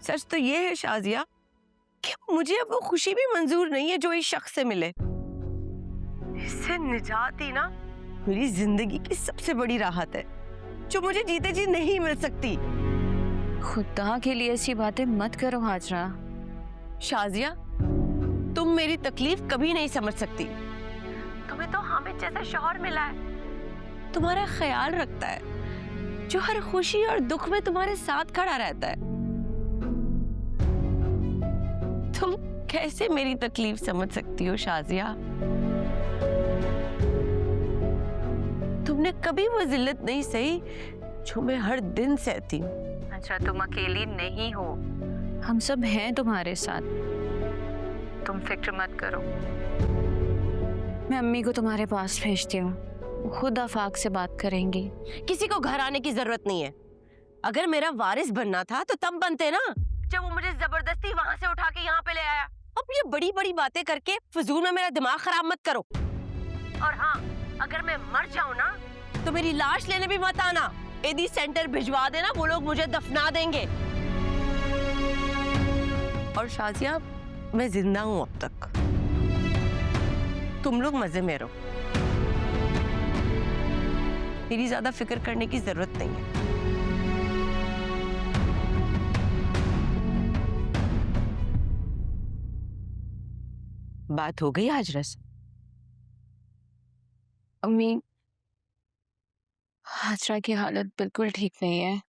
सच तो ये है शाजिया कि मुझे अब वो खुशी भी मंजूर नहीं है जो इस शख्स से मिले। इससे निजात ही ना मेरी जिंदगी की सबसे बड़ी राहत है जो मुझे जीते जी नहीं मिल सकती। खुदा के लिए ऐसी बातें मत करो हाजरा। शाजिया, तुम मेरी तकलीफ कभी नहीं समझ सकती। तुम्हें तो हामिद जैसा शौहर मिला है, तुम्हारा ख्याल रखता है, जो हर खुशी और दुख में तुम्हारे साथ खड़ा रहता है। तुम कैसे मेरी तकलीफ समझ सकती हो शाजिया? तुमने कभी वो जिल्लत नहीं सही जो मैं हर दिन सहती हूँ। अच्छा, तुम अकेली नहीं हो, हम सब हैं तुम्हारे साथ, तुम फिक्र मत करो। मैं अम्मी को तुम्हारे पास भेजती हूँ, खुद आफाक से बात करेंगी। किसी को घर आने की जरूरत नहीं है। अगर मेरा वारिस बनना था तो तब बनते ना, जब वो मुझे जबरदस्ती वहां से उठा के यहाँ पे ले आया। अब ये बड़ी बड़ी बातें करके फजूल में मेरा दिमाग खराब मत करो। और हाँ, अगर मैं मर जाऊं ना तो मेरी लाश लेने भी मत आना। एडी सेंटर भिजवा देना, वो लोग मुझे दफना देंगे। और शाजिया, मैं जिंदा हूं अब तक, तुम लोग मजे में रहो। मेरी ज्यादा फिक्र करने की जरूरत नहीं है। बात हो गई हाजरा से? अम्मी, हाजरा की हालत बिल्कुल ठीक नहीं है।